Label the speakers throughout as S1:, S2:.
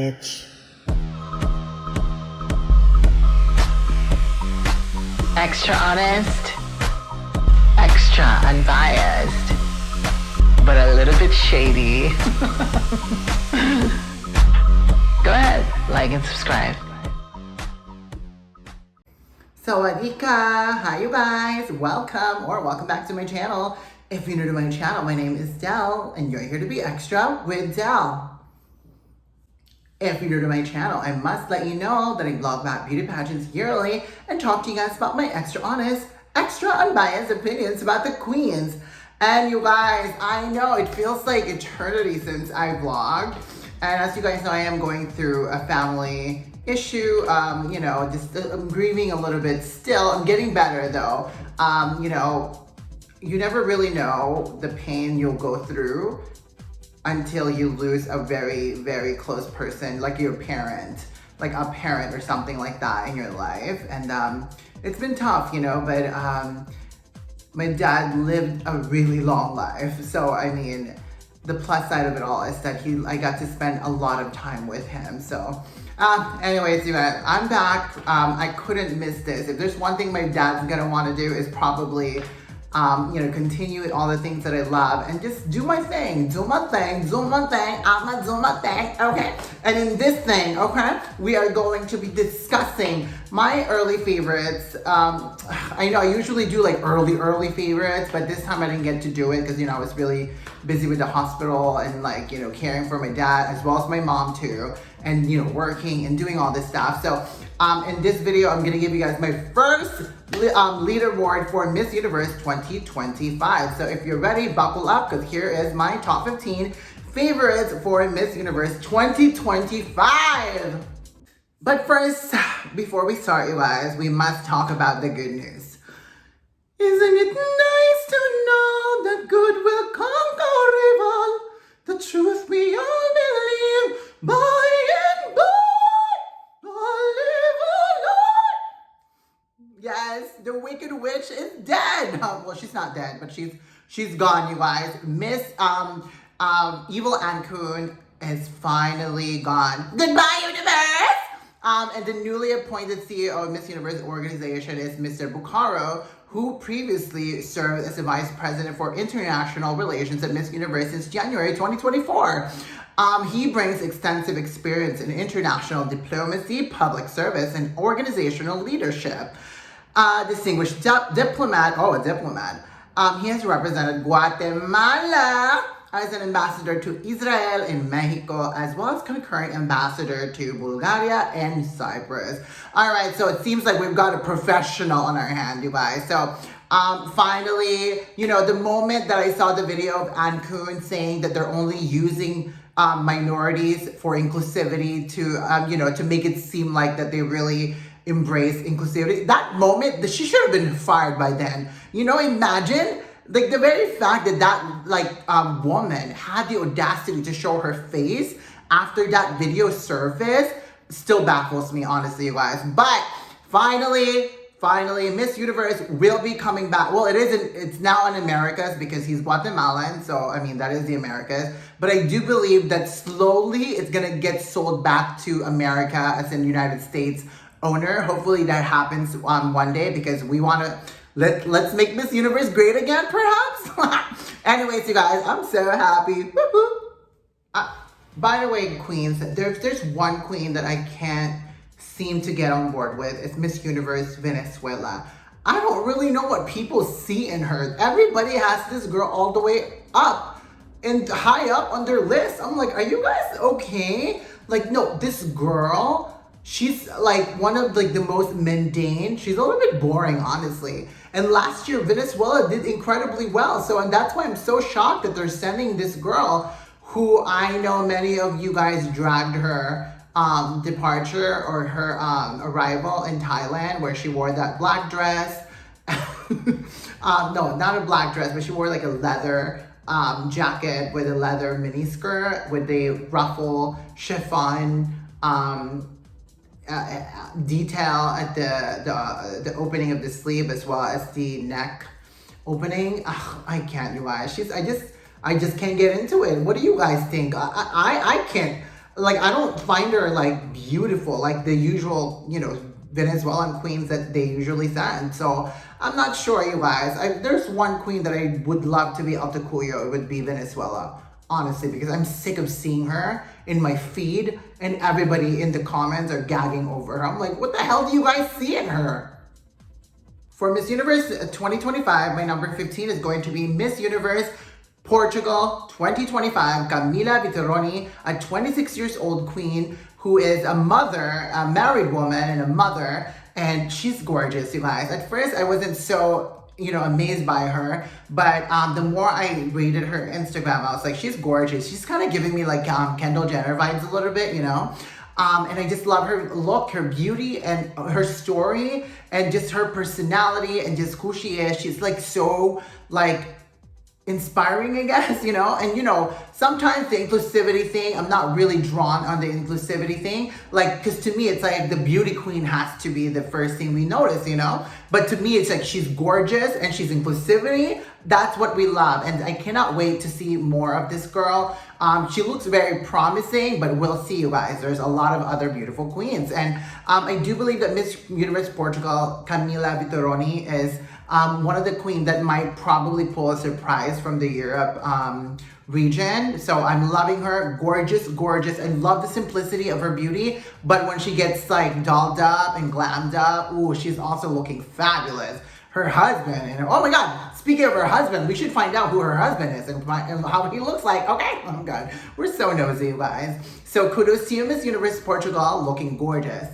S1: bitch.
S2: Extra honest, extra unbiased, but a little bit shady. Go ahead, like and subscribe.
S3: Rica, hi you guys, welcome back to my channel. If you're new to my channel, my name is Del, and you're here to be extra with Del. If you're new to my channel, I must let you know that I vlog about beauty pageants yearly and talk to you guys about my extra honest, extra unbiased opinions about the queens. And you guys, I know it feels like eternity since I vlogged. And as you guys know, I am going through a family issue. I'm grieving a little bit still. I'm getting better though. You never really know the pain you'll go through until you lose a very, very close person, like your parent, like a parent or something like that in your life. And it's been tough, but my dad lived a really long life. So, I mean, the plus side of it all is that I got to spend a lot of time with him. So, anyways, you guys, I'm back. I couldn't miss this. If there's one thing my dad's gonna want to do is probably continue with all the things that I love and just do my thing, I'ma do my thing, okay? And in this thing, okay, we are going to be discussing my early favorites. I know I usually do like early favorites, but this time I didn't get to do it because, I was really busy with the hospital and caring for my dad as well as my mom too, and working and doing all this stuff. So in this video, I'm gonna give you guys my first leaderboard for Miss Universe 2025. So if you're ready, buckle up, because here is my top 15 favorites for Miss Universe 2025. But first, before we start, you guys, we must talk about the good news. Isn't it nice to know that good will conquer evil? The truth we all believe, by and by. Yes, the Wicked Witch is dead. Well, she's not dead, but she's gone, you guys. Miss Evil Ancun is finally gone. Goodbye, universe! And the newly appointed CEO of Miss Universe organization is Mr. Bucaro, who previously served as the Vice President for International Relations at Miss Universe since January 2024. He brings extensive experience in international diplomacy, public service, and organizational leadership. Distinguished diplomat. He has represented Guatemala as an ambassador to Israel and Mexico, as well as concurrent ambassador to Bulgaria and Cyprus. All right, so it seems like we've got a professional on our hand, you guys. So finally, the moment that I saw the video of Ancun saying that they're only using minorities for inclusivity to make it seem like that they really embrace inclusivity. That moment, she should have been fired by then. Imagine the very fact that woman had the audacity to show her face after that video surfaced still baffles me, honestly, you guys. But finally, Miss Universe will be coming back. Well, it's now in Americas because he's Guatemalan. So, I mean, that is the Americas. But I do believe that slowly it's going to get sold back to America as in United States owner. Hopefully that happens one day, because we want to let's make Miss Universe great again, perhaps. Anyways, you guys, I'm so happy. By the way, queens, there's one queen that I can't seem to get on board with. It's Miss Universe Venezuela. I don't really know what people see in her. Everybody has this girl all the way up and high up on their list. I'm like, are you guys okay? No, this girl, she's one of the most mundane. She's a little bit boring, honestly. And last year, Venezuela did incredibly well. And that's why I'm so shocked that they're sending this girl, who I know many of you guys dragged her departure or her arrival in Thailand, where she wore that black dress. No, not a black dress, but she wore a leather jacket with a leather mini skirt with a ruffle chiffon detail at the opening of the sleeve, as well as the neck opening. I can't, you guys. I just can't get into it. What do you guys think? I can't. like, I don't find her like beautiful, like the usual, you know, Venezuelan queens that they usually send. So I'm not sure, you guys. There's one queen that I would love to be Alta Cuyo. It would be Venezuela, honestly, because I'm sick of seeing her in my feed and everybody in the comments are gagging over her. I'm like, what the hell do you guys see in her? For Miss Universe 2025, my number 15 is going to be Miss Universe Portugal 2025, Camila Vitoroni, a 26 years old queen who is a mother, a married woman and a mother, and she's gorgeous, you guys. At first, I wasn't so, you know, amazed by her, but the more I rated her Instagram, I was like, she's gorgeous. She's kind of giving me like Kendall Jenner vibes a little bit, you know? And I just love her look, her beauty, and her story, and just her personality, and just who she is. She's like so like inspiring, I guess, you know? And you know, sometimes the inclusivity thing, I'm not really drawn on the inclusivity thing. Like, cause to me, it's like the beauty queen has to be the first thing we notice, you know? But to me, it's like she's gorgeous and she's inclusivity. That's what we love. And I cannot wait to see more of this girl. She looks very promising, but we'll see, you guys. There's a lot of other beautiful queens. And I do believe that Miss Universe Portugal, Camila Vitoroni, is one of the queens that might probably pull a surprise from the Europe region. So I'm loving her. Gorgeous, gorgeous. I love the simplicity of her beauty, but when she gets like dolled up and glammed up, ooh, she's also looking fabulous. Her husband, and oh my God, speaking of her husband, we should find out who her husband is and how he looks like, okay? Oh my God, we're so nosy, you guys. So kudos to you, Miss Universe Portugal, looking gorgeous.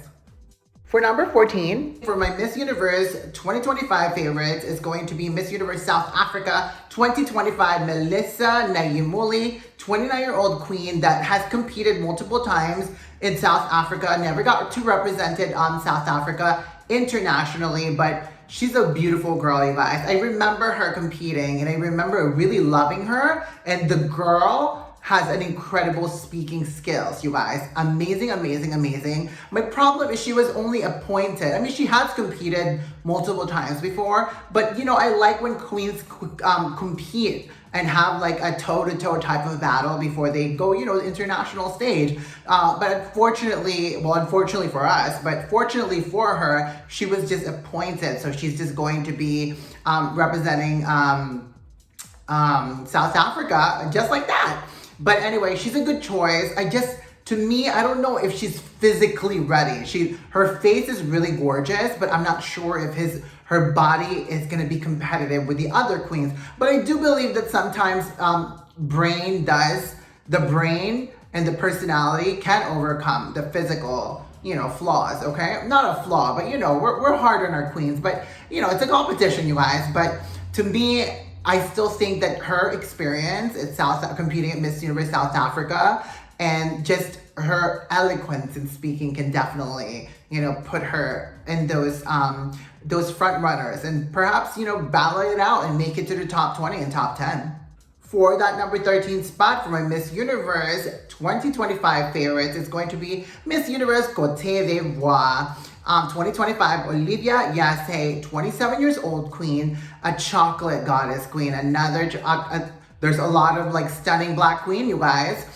S3: For number 14, for my Miss Universe 2025 favorites is going to be Miss Universe South Africa 2025, Melissa Nayimuli, 29-year-old queen that has competed multiple times in South Africa, never got to represented South Africa internationally, but she's a beautiful girl, you guys. I remember her competing and I remember really loving her, and the girl has an incredible speaking skills, you guys. Amazing, amazing, amazing. My problem is she was only appointed. I mean, she has competed multiple times before, but you know, I like when queens compete and have like a toe-to-toe type of battle before they go, you know, international stage. But unfortunately, well, unfortunately for us, but fortunately for her, she was just appointed. So she's just going to be representing South Africa just like that. But anyway, she's a good choice. To me, I don't know if she's physically ready. Her face is really gorgeous, but I'm not sure if her body is gonna be competitive with the other queens. But I do believe that sometimes the brain and the personality can overcome the physical, you know, flaws, okay? Not a flaw, but you know, we're hard on our queens, but you know, it's a competition, you guys. But to me, I still think that her experience at competing at Miss Universe South Africa and just her eloquence in speaking can definitely, you know, put her in those front runners and perhaps, you know, battle it out and make it to the top 20 and top 10. For that number 13 spot for my Miss Universe 2025 favorites is going to be Miss Universe Côte d'Ivoire 2025, Olivia Yasse, 27 years old queen, a chocolate goddess queen. There's a lot of like stunning black queen, you guys.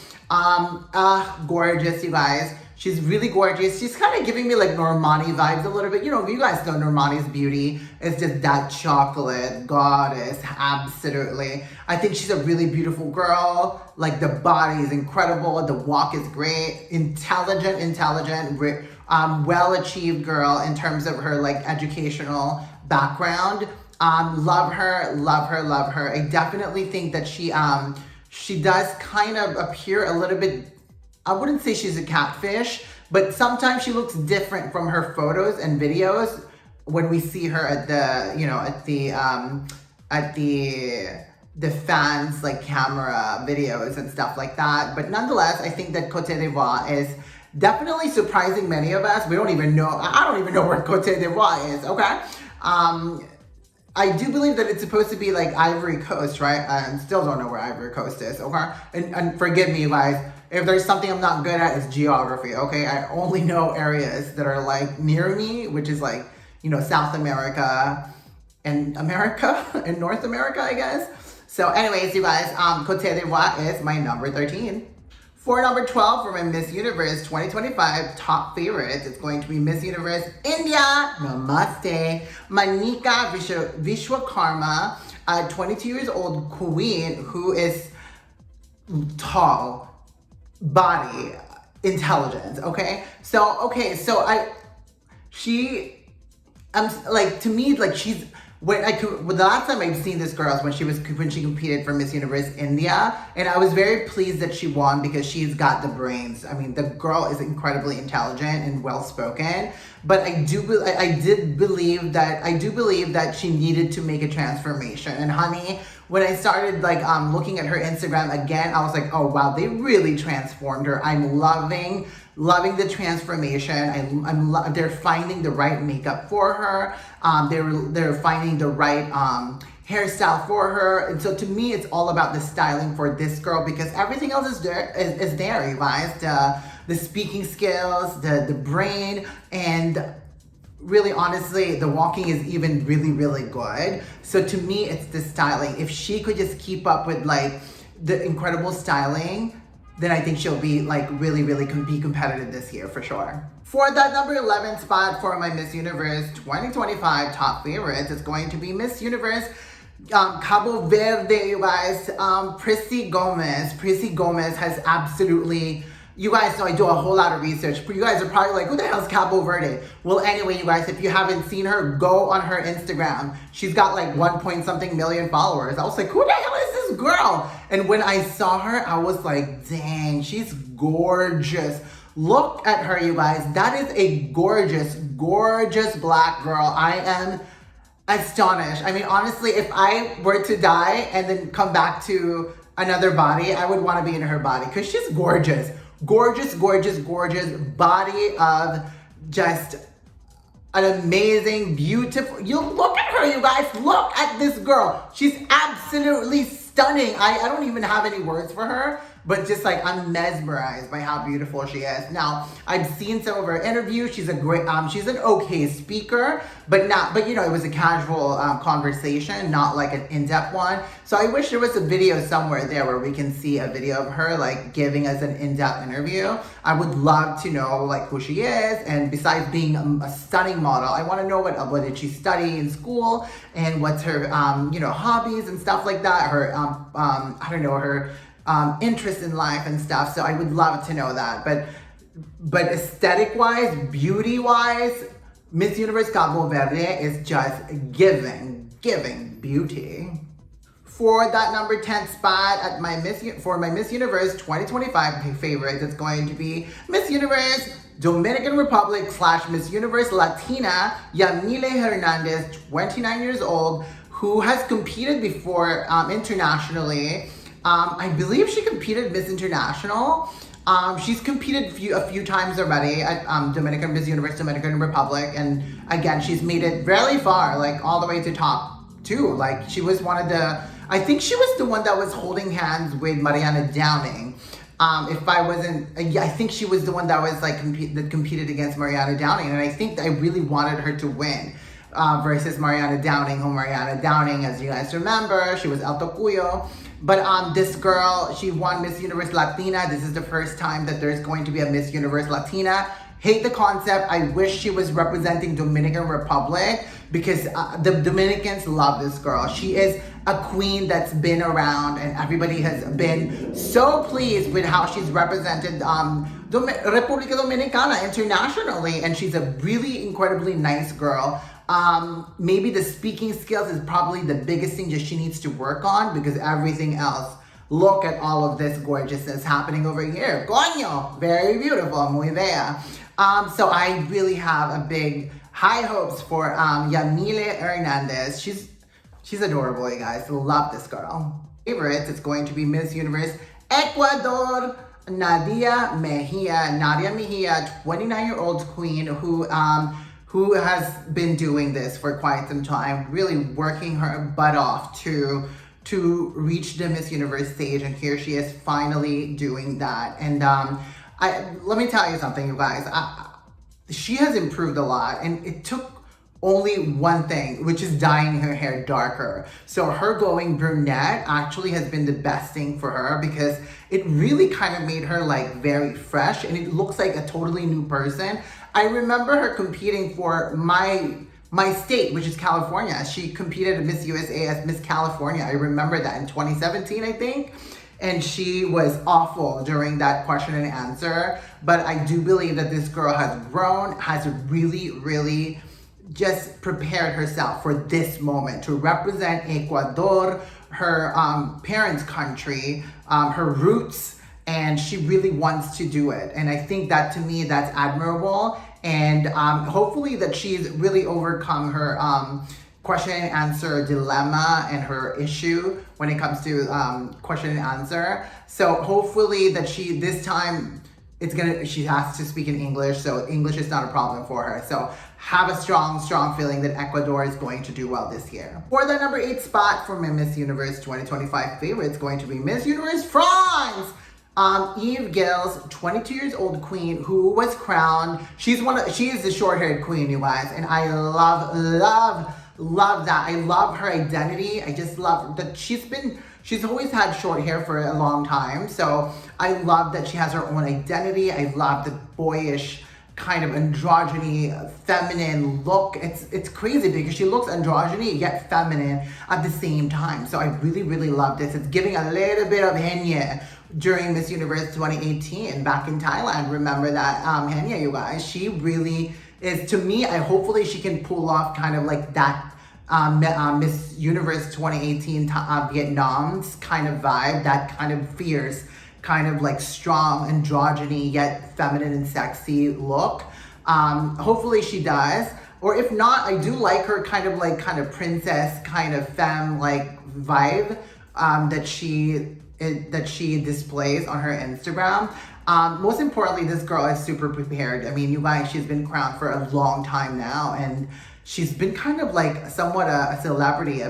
S3: Gorgeous, you guys. She's really gorgeous. She's kind of giving me like Normani vibes a little bit. You know, you guys know Normani's beauty. It's just that chocolate goddess, absolutely. I think she's a really beautiful girl. Like the body is incredible. The walk is great. Intelligent, well-achieved girl in terms of her like educational background. Love her. I definitely think that she does kind of appear a little bit, I wouldn't say she's a catfish, but sometimes she looks different from her photos and videos when we see her at the fans like camera videos and stuff like that. But nonetheless, I think that Côte d'Ivoire is definitely surprising many of us. I don't even know where Côte d'Ivoire is, okay? I do believe that it's supposed to be like Ivory Coast, right? I still don't know where Ivory Coast is, okay? And forgive me, you guys, if there's something I'm not good at, it's geography, okay? I only know areas that are like near me, which is like, you know, South America and North America, I guess. So anyways, you guys, Côte d'Ivoire is my number 13. For number 12 for my Miss Universe 2025 top favorites, it's going to be Miss Universe India, Namaste, Manika Vishwakarma, a 22 years old queen who is tall, body, intelligence, okay? So to me, like she's, the last time I've seen this girl is when she competed for Miss Universe India, and I was very pleased that she won because she's got the brains. I mean, the girl is incredibly intelligent and well-spoken, but I do believe that she needed to make a transformation. And honey, when I started looking at her Instagram again, I was like, oh wow, they really transformed her. I'm loving the transformation. They're finding the right makeup for her. They're finding the right hairstyle for her. And so to me, it's all about the styling for this girl because everything else is there, you guys. The speaking skills, the brain, and really honestly, the walking is even really, really good. So to me, it's the styling. If she could just keep up with the incredible styling, then I think she'll be really, really be competitive this year for sure. For that number 11 spot for my Miss Universe 2025 top favorites, it's going to be Miss Universe Cabo Verde, you guys. Prissy Gomez. Prissy Gomez has absolutely, you guys know I do a whole lot of research, but you guys are probably like, who the hell is Cabo Verde? Well, anyway, you guys, if you haven't seen her, go on her Instagram. She's got 1 point something million followers. I was like, who the hell is this girl? And when I saw her, I was like, dang, she's gorgeous. Look at her, you guys. That is a gorgeous, gorgeous black girl. I am astonished. I mean, honestly, if I were to die and then come back to another body, I would want to be in her body because she's gorgeous. Gorgeous, gorgeous, gorgeous body of just an amazing, beautiful, you look at her, you guys, look at this girl. She's absolutely stunning. I don't even have any words for her, but just I'm mesmerized by how beautiful she is. Now, I've seen some of her interviews. She's a great, she's an okay speaker, but it was a casual conversation, not an in-depth one. So I wish there was a video somewhere there where we can see a video of her giving us an in-depth interview. I would love to know who she is, and besides being a stunning model, I want to know what did she study in school and what's her hobbies and stuff like that. Her her interest in life and stuff. So I would love to know that. But aesthetic-wise, beauty-wise, Miss Universe Cabo Verde is just giving beauty. For that number 10 spot at my Miss Universe 2025 favorites, it's going to be Miss Universe Dominican Republic / Miss Universe Latina, 𝐊𝐬𝐬 Hernandez, 29 years old, who has competed before internationally. I believe she competed Miss International. She's competed a few times already at Miss Universe Dominican Republic, and again, she's made it really far, all the way to top 2. She was one of the, I think she was the one that was holding hands with Mariana Downing. I think she was the one that was that competed against Mariana Downing, and I think I really wanted her to win versus Mariana Downing, who Mariana Downing, as you guys remember, she was El Tocuyo. But this girl, she won Miss Universe Latina. This is the first time that there's going to be a Miss Universe Latina. Hate the concept. I wish she was representing Dominican Republic because the Dominicans love this girl. She is a queen that's been around, and everybody has been so pleased with how she's represented República Dominicana internationally, and she's a really incredibly nice girl. Maybe the speaking skills is probably the biggest thing that she needs to work on, because everything else, look at all of this gorgeousness happening over here. Coño, very beautiful, muy bella. So I really have a big high hopes for 𝐊𝐬𝐬 Hernandez. She's adorable, you guys. Love this girl. Favorites, it's going to be Miss Universe Ecuador, Nadia Mejia. Nadia Mejia, 29-year-old queen who has been doing this for quite some time, really working her butt off to reach the Miss Universe stage, and here she is finally doing that. And let me tell you something, you guys. She has improved a lot, and it took only one thing, which is dyeing her hair darker. So her going brunette actually has been the best thing for her because it really kind of made her like very fresh and it looks like a totally new person. I remember her competing for my state, which is California. She competed at Miss USA as Miss California. I remember that in 2017, I think. And she was awful during that question and answer. But I do believe that this girl has grown, has really, really just prepared herself for this moment to represent Ecuador, her parents' country, her roots, and she really wants to do it. And I think that to me, that's admirable. And hopefully that she's really overcome her question and answer dilemma and her issue when it comes to question and answer. So hopefully that she, this time, she has to speak in English, so English is not a problem for her. So have a strong feeling that Ecuador is going to do well this year. For the number 8 spot for my Miss Universe 2025 favorite, it's going to be Miss Universe France. Eve Gilles, 22 years old queen who was crowned. She is the short-haired queen, you guys, and I love that. I love her identity. I just love that she's always had short hair for a long time. So I love that she has her own identity. I love the boyish kind of androgyny, feminine look. It's crazy because she looks androgyny yet feminine at the same time. So I really love this. It's giving a little bit of Henya during Miss Universe 2018 back in Thailand. Remember that Henya, you guys? She really is, to me, hopefully she can pull off kind of like that Miss Universe 2018 Vietnam's kind of vibe, that kind of fierce, kind of like strong androgyny yet feminine and sexy look. Hopefully she does. Or if not, I do like her kind of princess, kind of femme like vibe that she displays on her Instagram. Most importantly, this girl is super prepared. I mean, you guys, she's been crowned for a long time now, and she's been kind of like somewhat a celebrity.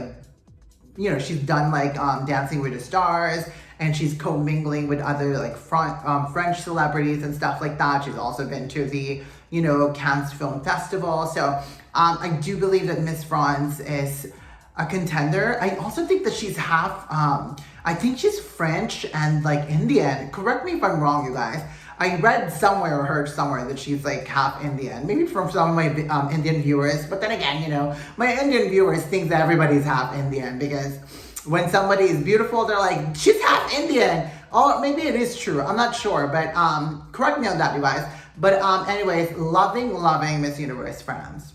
S3: She's done like Dancing with the Stars, and she's co-mingling with other like French celebrities and stuff like that. She's also been to the Cannes Film Festival. So I do believe that Miss France is a contender. I also think that she's half, I think she's French and like Indian. Correct me if I'm wrong, you guys. I read somewhere or heard somewhere that she's like half Indian. Maybe from some of my Indian viewers. But then again, my Indian viewers think that everybody's half Indian because when somebody is beautiful, they're like, she's half Indian. Oh, maybe it is true. I'm not sure, but correct me on that, you guys. But anyways, loving Miss Universe France.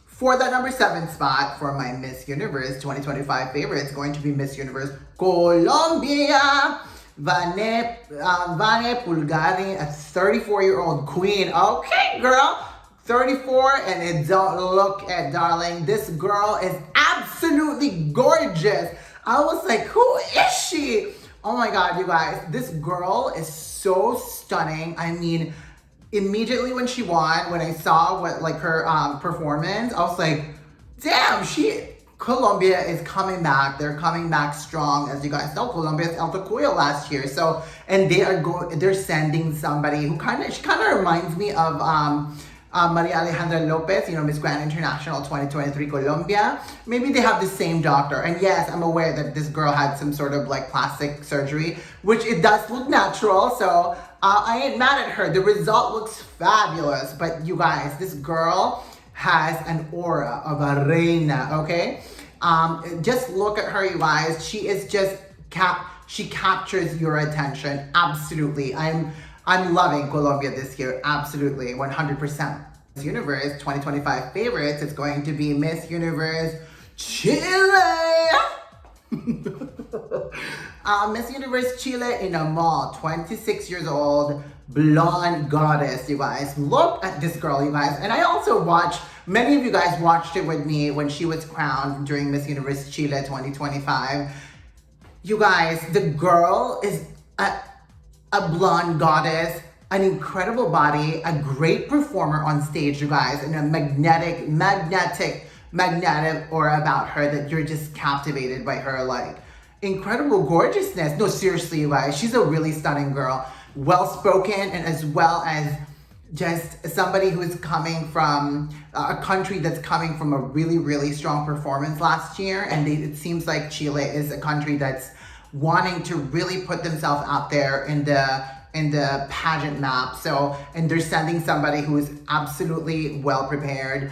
S3: For the number 7 spot for my Miss Universe 2025 favorite, it's going to be Miss Universe Colombia. Vane Pulgarín, a 34-year-old queen. Okay, girl. 34, and don't look at, darling, this girl is absolutely gorgeous. I was like, who is she? Oh my God, you guys, this girl is so stunning. I mean, immediately when she won, when I saw her performance, I was like, damn, Colombia is coming back. They're coming back strong. As you guys know, Colombia is El Tacuyo last year. So, and they're sending somebody who she kind of reminds me of Maria Alejandra Lopez, Miss Grand International 2023 Colombia. Maybe they have the same doctor. And yes, I'm aware that this girl had some sort of like plastic surgery, which it does look natural. So I ain't mad at her. The result looks fabulous. But you guys, this girl has an aura of a reina, okay? Just look at her, you guys. She is just, she captures your attention. Absolutely. I'm loving Colombia this year. Absolutely, 100%. Miss Universe 2025 favorites is going to be Miss Universe Chile. Miss Universe Chile in a Moll, 26 years old, blonde goddess, you guys. Look at this girl, you guys. And I also many of you guys watched it with me when she was crowned during Miss Universe Chile 2025. You guys, the girl is a blonde goddess, an incredible body, a great performer on stage, you guys, and a magnetic aura about her that you're just captivated by her, like, incredible gorgeousness. No, seriously, you guys, she's a really stunning girl. Well-spoken, and as well as just somebody who is coming from a country that's coming from a really, really strong performance last year. And it seems like Chile is a country that's wanting to really put themselves out there in the pageant map. So, and they're sending somebody who is absolutely well prepared.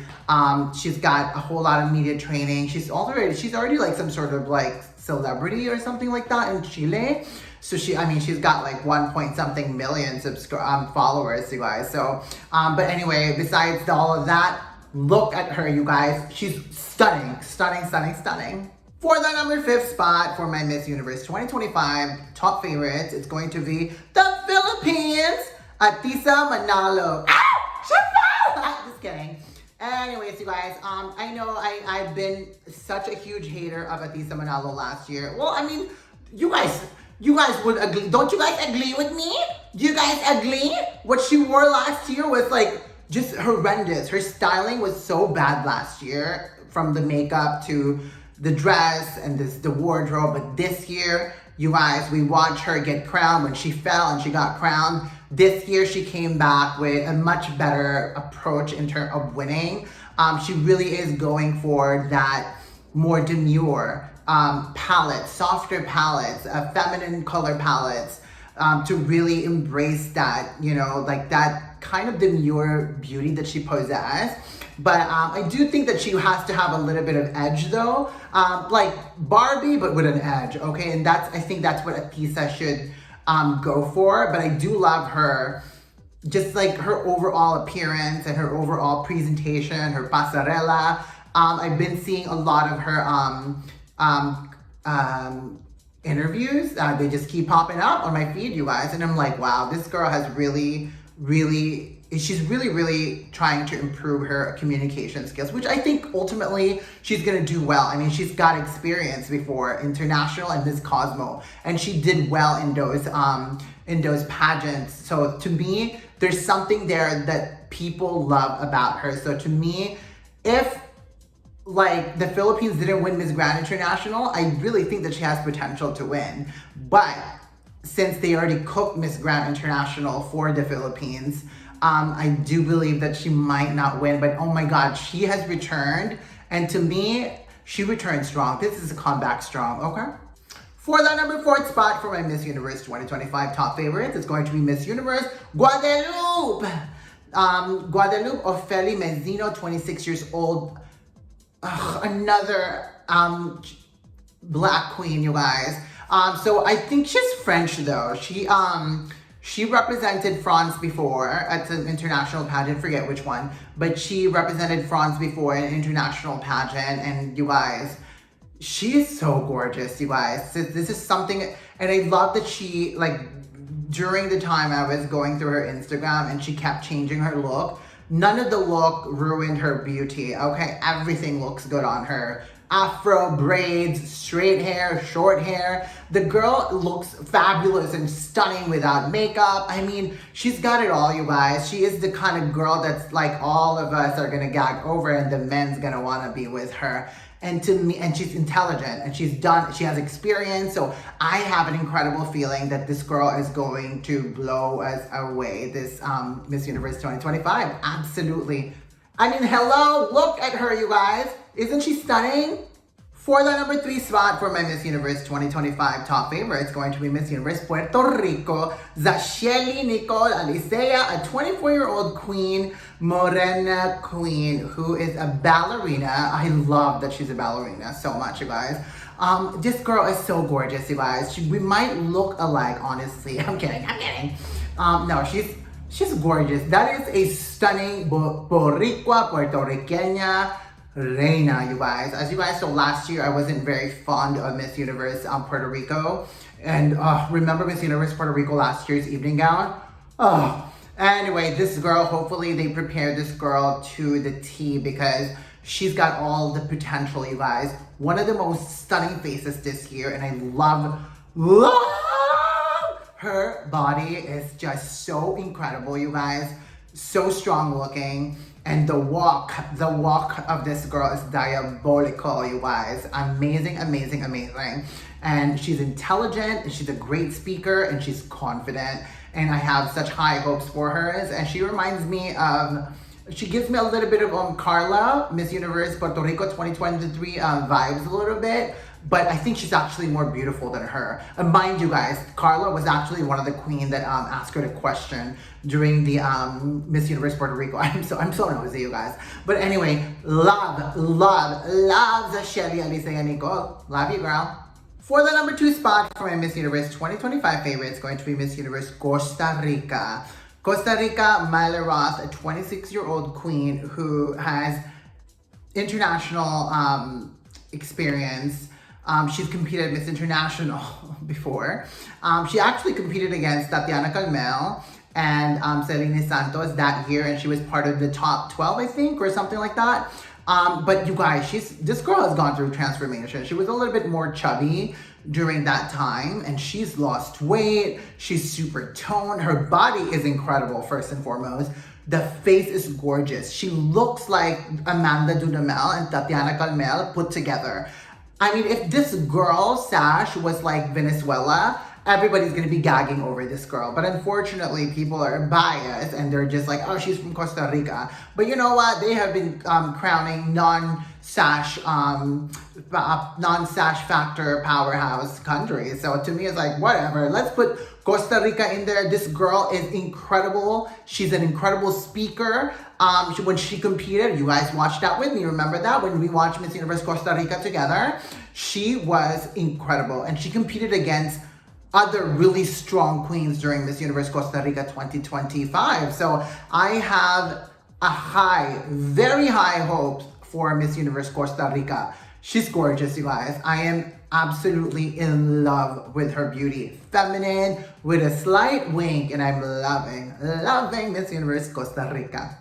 S3: She's got a whole lot of media training. She's already like some sort of like celebrity or something like that in Chile. So she's got like 1 point something million followers, you guys. So, but anyway, besides all of that, look at her, you guys. She's stunning, stunning, stunning, stunning. For the number 5th spot for my Miss Universe 2025 top favorites, it's going to be the Philippines, Ahtisa Manalo. Ah, just kidding. Anyways, you guys, I know I've been such a huge hater of Ahtisa Manalo last year. Well, I mean, you guys would agree. Don't you guys agree with me? Do you guys agree? What she wore last year was like just horrendous. Her styling was so bad last year, from the makeup to the dress and the wardrobe. But this year, you guys, we watched her get crowned when she fell and she got crowned. This year, she came back with a much better approach in terms of winning. She really is going for that more demure palettes, softer palettes, feminine color palettes, to really embrace that, you know, like that kind of demure beauty that she possesses. But I do think that she has to have a little bit of edge though, like Barbie, but with an edge, okay? And I think that's what Ahtisa should go for. But I do love her, just like her overall appearance and her overall presentation, her pasarela. I've been seeing a lot of her interviews. They just keep popping up on my feed, you guys. And I'm like, wow, this girl has she's really trying to improve her communication skills, which I think ultimately she's gonna do well. I mean, she's got experience before international and Miss Cosmo, and she did well in those pageants. So to me, there's something there that people love about her. So to me, if like the Philippines didn't win Miss Grand International, I really think that she has potential to win. But since they already cooked Miss Grand International for the Philippines, I do believe that she might not win. But oh my God, she has returned. And to me, she returned strong. This is a comeback strong, okay? For the number 4th spot for my Miss Universe 2025 top favorites, it's going to be Miss Universe Guadeloupe. Guadeloupe Ophély Mézino, 26 years old. Another black queen, you guys. So I think she's French though. She represented France before at an international pageant, forget which one, but she represented France before in an international pageant. And you guys, she is so gorgeous, you guys. This is something, and I love that she, like, during the time I was going through her Instagram and she kept changing her look, none of the look ruined her beauty, okay? Everything looks good on her. Afro, braids, straight hair, short hair. The girl looks fabulous and stunning without makeup. I mean, she's got it all, you guys. She is the kind of girl that's like all of us are gonna gag over and the men's gonna wanna be with her. And to me, and she's intelligent and she has experience. So I have an incredible feeling that this girl is going to blow us away this Miss Universe 2025. Absolutely. I mean, hello, look at her, you guys. Isn't she stunning? For the number 3 spot for my Miss Universe 2025 top favorite, it's going to be Miss Universe Puerto Rico, Zashely Nicole Alicea, a 24-year-old queen, morena queen, who is a ballerina. I love that she's a ballerina so much, you guys. This girl is so gorgeous, you guys. We might look alike, honestly. I'm kidding. No, she's gorgeous. That is a stunning Boricua, Puerto Riqueña reina, you guys. As you guys saw last year, I wasn't very fond of Miss Universe Puerto Rico. And remember Miss Universe Puerto Rico last year's evening gown? Oh, anyway, this girl, hopefully they prepared this girl to the T because she's got all the potential, you guys. One of the most stunning faces this year, and I love her body is just so incredible, you guys. So strong looking. And the walk of this girl is diabolical, you guys. Amazing. And she's intelligent, and she's a great speaker, and she's confident. and I have such high hopes for hers. And she reminds me of, she gives me a little bit of Carla, Miss Universe Puerto Rico 2023 vibes a little bit. But I think she's actually more beautiful than her. And mind you guys, Carla was actually one of the queens that asked her the question during the Miss Universe Puerto Rico. I'm so nosy, you guys. But anyway, love Zashely, Alicea, Nicole. Love you, girl. For the number 2 spot for my Miss Universe 2025 favorite, it's going to be Miss Universe Costa Rica. Costa Rica, Mahyla Roth, a 26-year-old queen who has international experience. She's competed at Miss International before. She actually competed against Tatiana Calmel and Celine Santos that year, and she was part of the top 12, I think, or something like that. But you guys, this girl has gone through transformation. She was a little bit more chubby during that time, and she's lost weight. She's super toned. Her body is incredible, first and foremost. The face is gorgeous. She looks like Amanda Dudamel and Tatiana Calmel put together. I mean, if this girl, Sash, was like Venezuela, everybody's gonna be gagging over this girl. But unfortunately, people are biased and they're just like, oh, she's from Costa Rica. But you know what? They have been crowning non-Sash factor powerhouse countries. So to me, it's like, whatever. Let's put Costa Rica in there. This girl is incredible. She's an incredible speaker. When she competed, you guys watched that with me. Remember that when we watched Miss Universe Costa Rica together? She was incredible, and she competed against other really strong queens during Miss Universe Costa Rica 2025. So I have very high hopes for Miss Universe Costa Rica. She's gorgeous, you guys. I am absolutely in love with her beauty. Feminine with a slight wink, and I'm loving Miss Universe Costa Rica.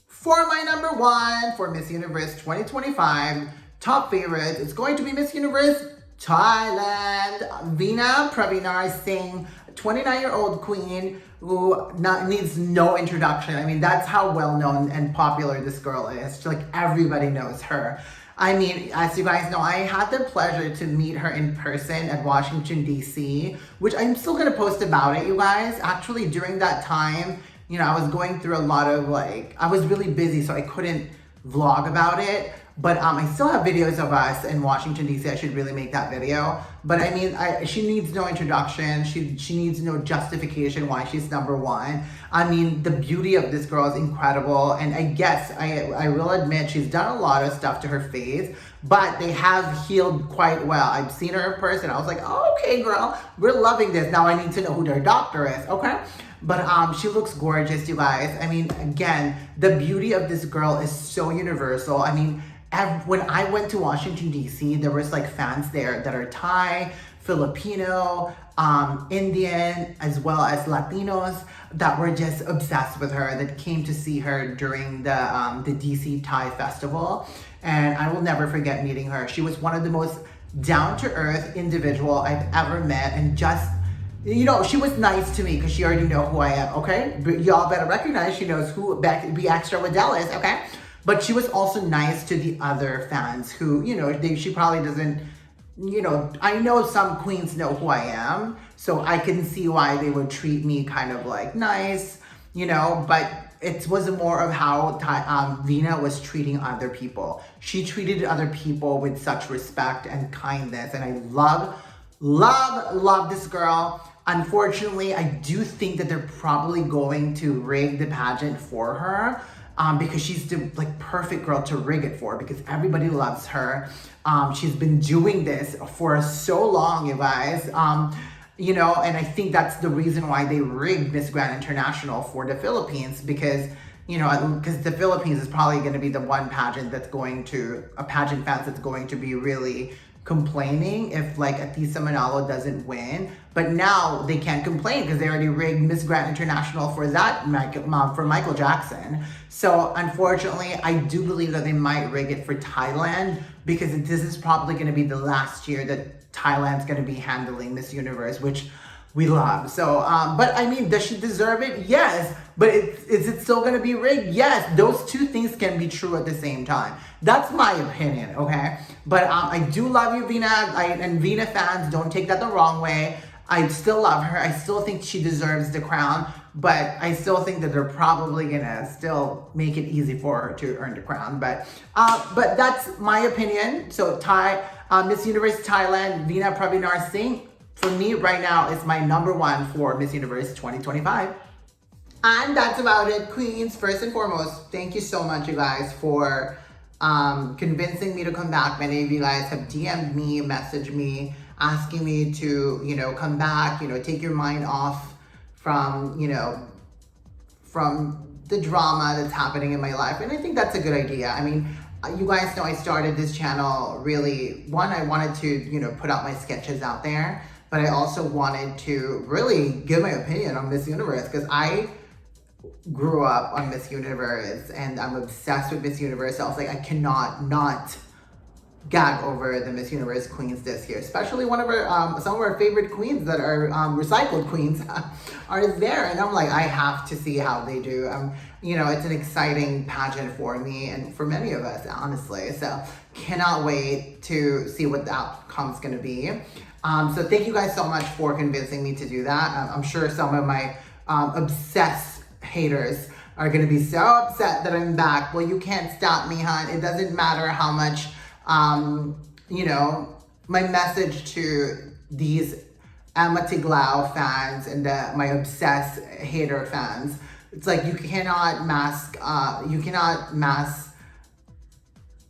S3: For my number 1 for Miss Universe 2025, top favorite, it's going to be Miss Universe Thailand. Veena, Praveenar, Singh, 29-year-old queen who needs no introduction. I mean, that's how well-known and popular this girl is. Like, everybody knows her. I mean, as you guys know, I had the pleasure to meet her in person at Washington, D.C., which I'm still going to post about it, you guys. Actually, during that time, you know, I was going through a lot of I was really busy, so I couldn't vlog about it. But I still have videos of us in Washington, D.C. I should really make that video. But I mean, she needs no introduction. She needs no justification why she's number 1. I mean, the beauty of this girl is incredible. And I guess, I will admit, she's done a lot of stuff to her face, but they have healed quite well. I've seen her in person. I was like, oh, okay, girl, we're loving this. Now I need to know who their doctor is, okay? But she looks gorgeous, you guys. I mean, again, the beauty of this girl is so universal. I mean, when I went to Washington, D.C., there was fans there that are Thai, Filipino, Indian, as well as Latinos that were just obsessed with her, that came to see her during the D.C. Thai Festival. And I will never forget meeting her. She was one of the most down-to-earth individual I've ever met, and just, you know, she was nice to me because she already know who I am, okay? But y'all better recognize she knows who Be Extra with Dell is, okay? But she was also nice to the other fans who, you know, she probably doesn't, you know, I know some queens know who I am, so I can see why they would treat me kind of nice, you know, but it was more of how Veena was treating other people. She treated other people with such respect and kindness, and I love this girl. Unfortunately, I do think that they're probably going to rig the pageant for her. Because she's the perfect girl to rig it for, because everybody loves her. She's been doing this for so long, you guys. You know, and I think that's the reason why they rigged Miss Grand International for the Philippines, because, you know, because the Philippines is probably going to be the one pageant that's going to, a pageant fans that's going to be really complaining if Ahtisa Manalo doesn't win. But now they can't complain because they already rigged Miss Grand International for that, for Michael Jackson. So unfortunately, I do believe that they might rig it for Thailand, because this is probably going to be the last year that Thailand's going to be handling Miss Universe, which we love. So, but I mean, does she deserve it? Yes. But is it still going to be rigged? Yes. Those two things can be true at the same time. That's my opinion, okay? But I do love you, Veena, and Veena fans, don't take that the wrong way. I still love her. I still think she deserves the crown, but I still think that they're probably gonna still make it easy for her to earn the crown. But that's my opinion. So Miss Universe Thailand, Veena Praveenar Singh, for me right now is my #1 for Miss Universe 2025. And that's about it, queens. First and foremost, thank you so much, you guys, for convincing me to come back. Many of you guys have DM'd me, messaged me, asking me to, come back, take your mind off from, from the drama that's happening in my life. And I think that's a good idea. I mean, you guys know I started this channel really, one, I wanted to, put out my sketches out there, but I also wanted to really give my opinion on Miss Universe, because I grew up on Miss Universe and I'm obsessed with Miss Universe. So I was like, I cannot not gag over the Miss Universe queens this year, especially some of our favorite queens that are recycled queens are there, and I'm like, I have to see how they do. It's an exciting pageant for me and for many of us, honestly. So cannot wait to see what the outcome's going to be. So thank you guys so much for convincing me to do that. I'm sure some of my obsessed haters are going to be so upset that I'm back. Well, you can't stop me, hon. It doesn't matter how much my message to these 𝐌𝐬𝐬 fans and my obsessed hater fans, it's like you cannot mass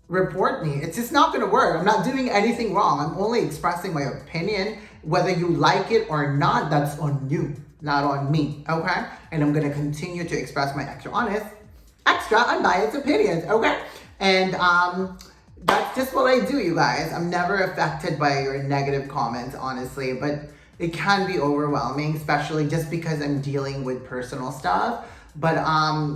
S3: report me. It's just not gonna work. I'm not doing anything wrong. I'm only expressing my opinion. Whether you like it or not, that's on you, not on me, okay? And I'm gonna continue to express my extra honest, extra unbiased opinions, okay? And that's just what I do, you guys. I'm never affected by your negative comments, honestly, but it can be overwhelming, especially just because I'm dealing with personal stuff. But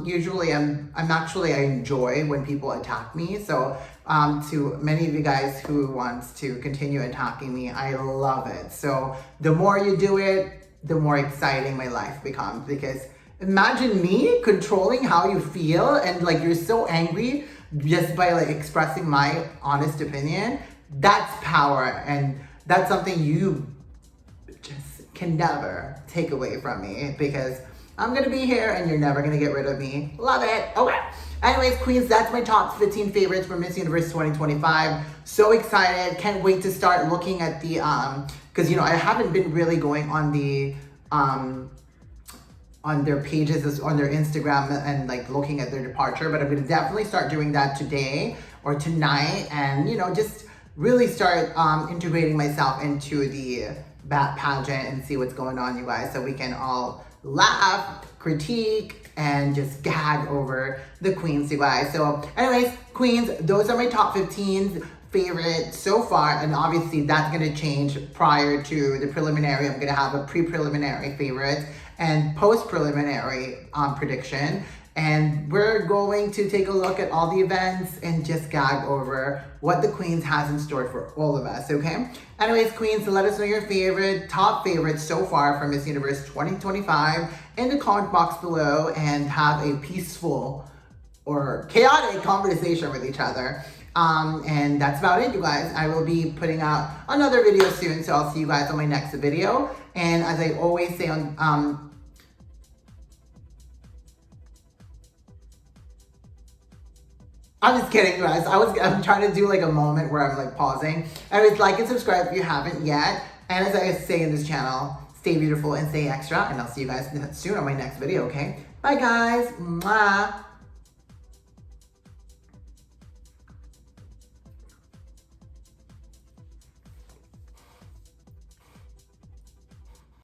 S3: usually I enjoy when people attack me. So to many of you guys who wants to continue attacking me, I love it. So the more you do it, the more exciting my life becomes, because imagine me controlling how you feel and like you're so angry just by like expressing my honest opinion. That's power, and that's something you just can never take away from me, because I'm gonna be here and you're never gonna get rid of me. Love it. Okay. Anyways, queens, that's my top 15 favorites for Miss Universe 2025. So excited. Can't wait to start looking at the, because, I haven't been really going on the, on their pages, on their Instagram, and like looking at their departure, but I'm gonna definitely start doing that today or tonight, and just really start integrating myself into the pageant and see what's going on, you guys, so we can all laugh, critique, and just gag over the queens, you guys. So anyways, queens, those are my top 15 favorite so far, and obviously that's gonna change prior to the preliminary. I'm gonna have a pre-preliminary favorite and post-preliminary prediction, and we're going to take a look at all the events and just gag over what the queens has in store for all of us, okay? Anyways, queens, let us know your top favorites so far from Miss Universe 2025 in the comment box below, and have a peaceful or chaotic conversation with each other. And that's about it, you guys. I will be putting out another video soon, so I'll see you guys on my next video. And as I always say on, I'm just kidding, you guys. I'm trying to do like a moment where I'm like pausing. Anyways, like and subscribe if you haven't yet. And as I say in this channel, stay beautiful and stay extra. And I'll see you guys soon on my next video, okay? Bye, guys. Mwah.